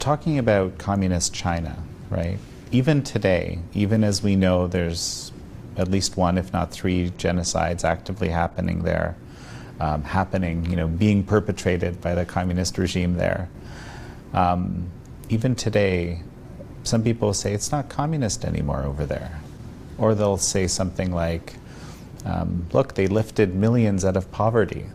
talking about communist China, right? Even today, even as we know there's at least one, if not three, genocides actively happening there, being perpetrated by the communist regime there. Even today, some people say it's not communist anymore over there. Or they'll say something like, look, they lifted millions out of poverty,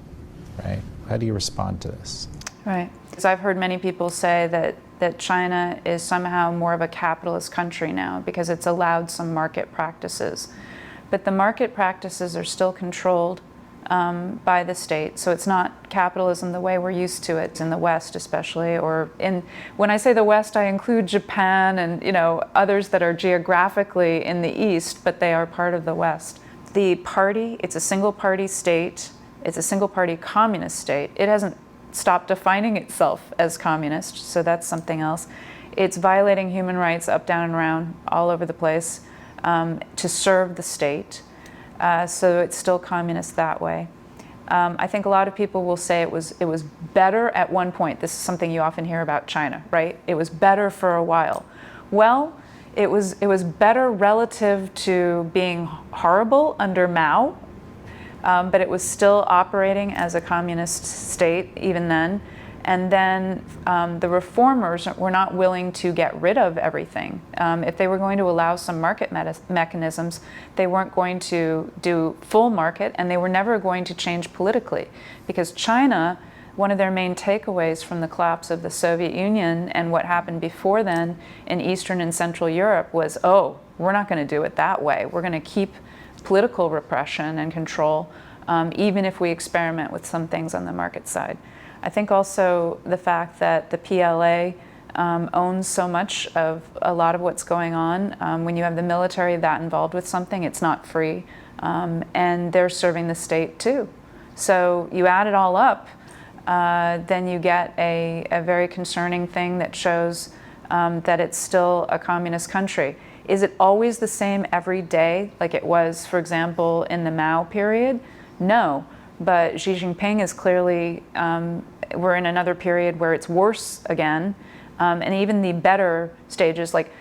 right? How do you respond to this? Right. Because I've heard many people say that China is somehow more of a capitalist country now because it's allowed some market practices. But the market practices are still controlled by the state. So it's not capitalism the way we're used to it in the West, especially, when I say the West, I include Japan and others that are geographically in the East, but they are part of the West. The party, it's a single party state. It's a single party communist state. It hasn't stopped defining itself as communist, so that's something else. It's violating human rights up, down, and around all over the place to serve the state. So it's still communist that way. I think a lot of people will say it was better at one point. This is something you often hear about China, right? It was better for a while. Well, it was better relative to being horrible under Mao, but it was still operating as a communist state even then. And then the reformers were not willing to get rid of everything. If they were going to allow some market mechanisms, they weren't going to do full market, and they were never going to change politically. Because China, one of their main takeaways from the collapse of the Soviet Union and what happened before then in Eastern and Central Europe was, oh, we're not going to do it that way. We're going to keep political repression and control, even if we experiment with some things on the market side. I think also the fact that the PLA owns so much of a lot of what's going on. When you have the military that involved with something, it's not free. And they're serving the state too. So you add it all up, then you get a very concerning thing that shows that it's still a communist country. Is it always the same every day like it was, for example, in the Mao period? No. But Xi Jinping is clearly, we're in another period where it's worse again. And even the better stages, like,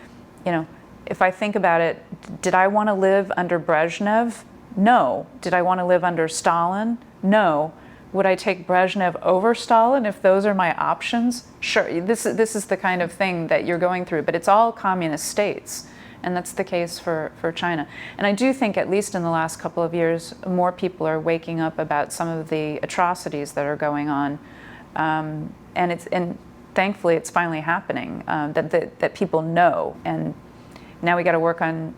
if I think about it, did I want to live under Brezhnev? No. Did I want to live under Stalin? No. Would I take Brezhnev over Stalin if those are my options? Sure. This is the kind of thing that you're going through, but it's all communist states. And that's the case for China. And I do think, at least in the last couple of years, more people are waking up about some of the atrocities that are going on. And thankfully it's finally happening, that people know. And now we got to work on,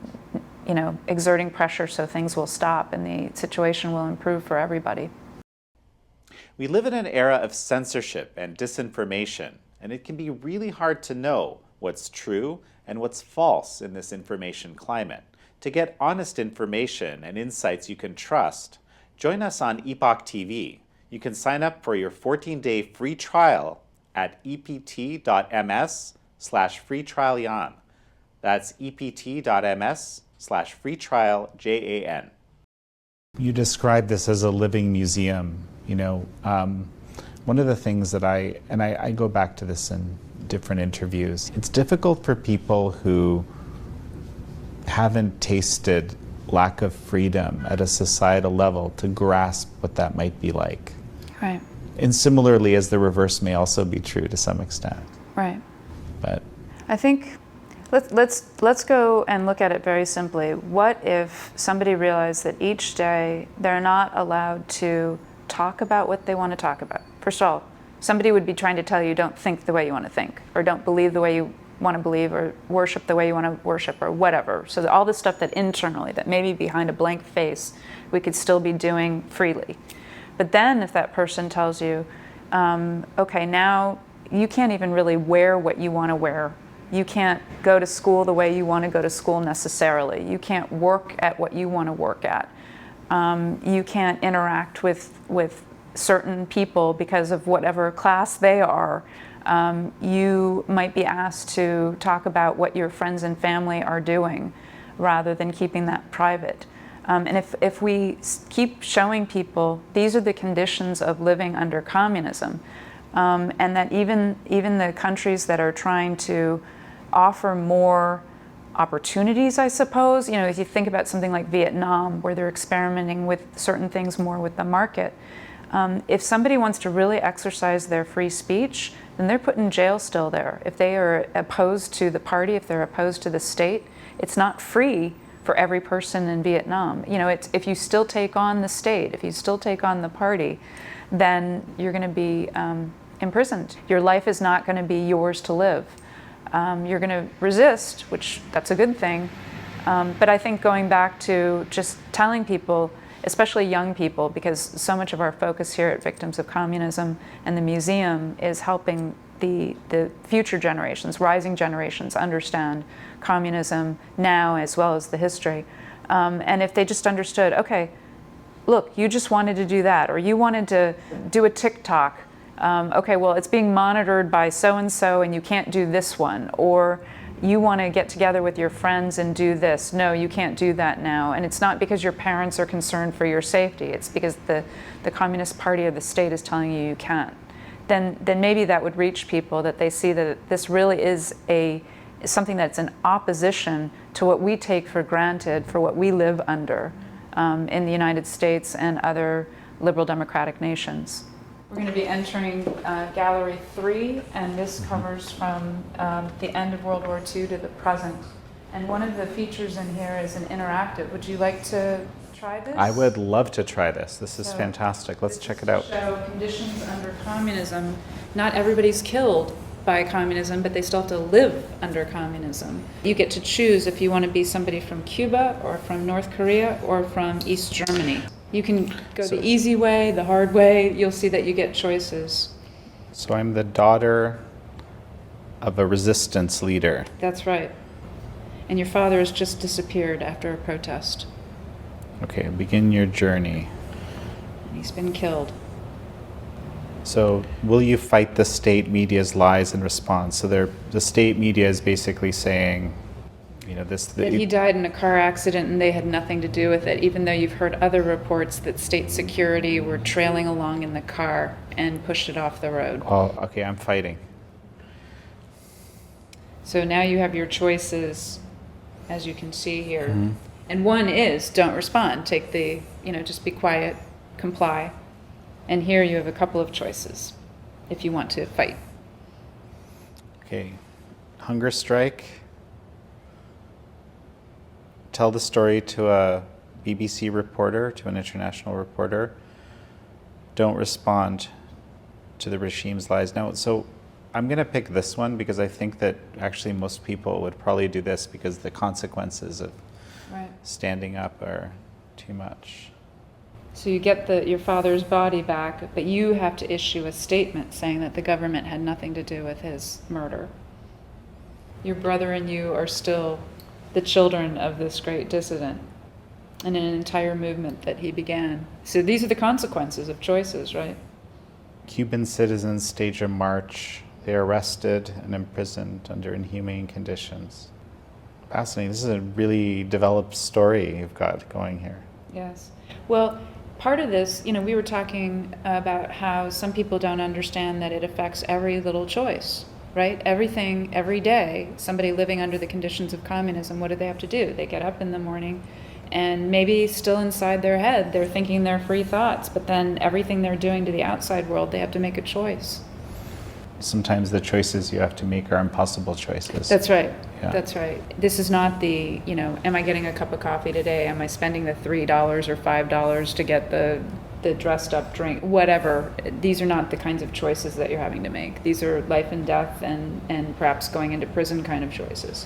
exerting pressure so things will stop and the situation will improve for everybody. We live in an era of censorship and disinformation, and it can be really hard to know what's true and what's false in this information climate. To get honest information and insights you can trust, join us on Epoch TV. You can sign up for your 14-day free trial at ept.ms/freetrialjan. That's ept.ms/freetrialjan. You describe this as a living museum. One of the things that I go back to this in different interviews, it's difficult for people who haven't tasted lack of freedom at a societal level to grasp what that might be like. Right. And similarly, as the reverse may also be true to some extent. Right. But I think let's go and look at it very simply. What if somebody realized that each day they're not allowed to talk about what they want to talk about? First of all, somebody would be trying to tell you don't think the way you want to think, or don't believe the way you want to believe, or worship the way you want to worship, or whatever. So all the stuff that internally, that maybe behind a blank face, we could still be doing freely. But then if that person tells you, okay, now you can't even really wear what you want to wear. You can't go to school the way you want to go to school necessarily. You can't work at what you want to work at. You can't interact with certain people because of whatever class they are. You might be asked to talk about what your friends and family are doing rather than keeping that private. And if we keep showing people these are the conditions of living under communism, and that even the countries that are trying to offer more opportunities, I suppose, if you think about something like Vietnam, where they're experimenting with certain things more with the market, if somebody wants to really exercise their free speech, then they're put in jail still there. If they are opposed to the party, if they're opposed to the state, it's not free for every person in Vietnam. It's, if you still take on the state, if you still take on the party, then you're going to be imprisoned. Your life is not going to be yours to live. You're going to resist, which that's a good thing. But I think going back to just telling people, especially young people, because so much of our focus here at Victims of Communism and the museum is helping the future generations, rising generations, understand communism now as well as the history. And if they just understood, okay, look, you just wanted to do that, or you wanted to do a TikTok. Okay, well, it's being monitored by so-and-so and you can't do this one. Or you want to get together with your friends and do this. No, you can't do that now. And it's not because your parents are concerned for your safety. It's because the Communist Party or the state is telling you you can't. Then maybe that would reach people, that they see that this really is something that's in opposition to what we take for granted, for what we live under in the United States and other liberal democratic nations. We're going to be entering Gallery 3, and this covers from the end of World War II to the present. And one of the features in here is an interactive. Would you like to try this? I would love to try this. This is fantastic. Let's check it out. Show conditions under communism. Not everybody's killed by communism, but they still have to live under communism. You get to choose if you want to be somebody from Cuba or from North Korea or from East Germany. You can go the easy way, the hard way. You'll see that you get choices. So I'm the daughter of a resistance leader. That's right. And your father has just disappeared after a protest. Okay, begin your journey. He's been killed. So will you fight the state media's lies in response? So the state media is basically saying, that he died in a car accident and they had nothing to do with it, even though you've heard other reports that state security were trailing along in the car and pushed it off the road. Oh, okay, I'm fighting. So now you have your choices, as you can see here. Mm-hmm. And one is, don't respond. Take the, just be quiet, comply. And here you have a couple of choices if you want to fight. Okay, hunger strike. Tell the story to a BBC reporter, to an international reporter. Don't respond to the regime's lies. Now, so I'm going to pick this one because I think that actually most people would probably do this because the consequences of standing up are too much. So you get your father's body back, but you have to issue a statement saying that the government had nothing to do with his murder. Your brother and you are still the children of this great dissident and an entire movement that he began. So these are the consequences of choices, right? Cuban citizens stage a march. They are arrested and imprisoned under inhumane conditions. Fascinating. This is a really developed story you've got going here. Yes. Well, part of this, we were talking about how some people don't understand that it affects every little choice. Right? Everything, every day, somebody living under the conditions of communism, what do they have to do? They get up in the morning and maybe still inside their head, they're thinking their free thoughts, but then everything they're doing to the outside world, they have to make a choice. Sometimes the choices you have to make are impossible choices. That's right. Yeah. That's right. This is not the, am I getting a cup of coffee today? Am I spending the $3 or $5 to get the dressed up drink? Whatever. These are not the kinds of choices that you're having to make. These are life and death and perhaps going into prison kind of choices.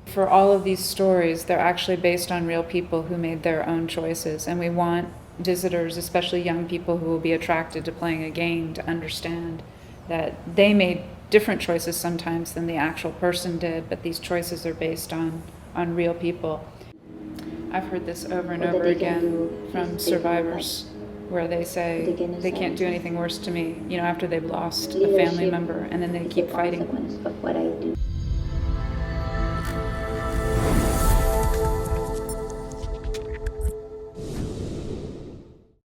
For all of these stories, they're actually based on real people who made their own choices, and we want visitors, especially young people who will be attracted to playing a game, to understand that they made different choices sometimes than the actual person did, but these choices are based on real people. I've heard this over and over again from survivors where they say they can't do anything worse to me, after they've lost a family member, and then they keep fighting.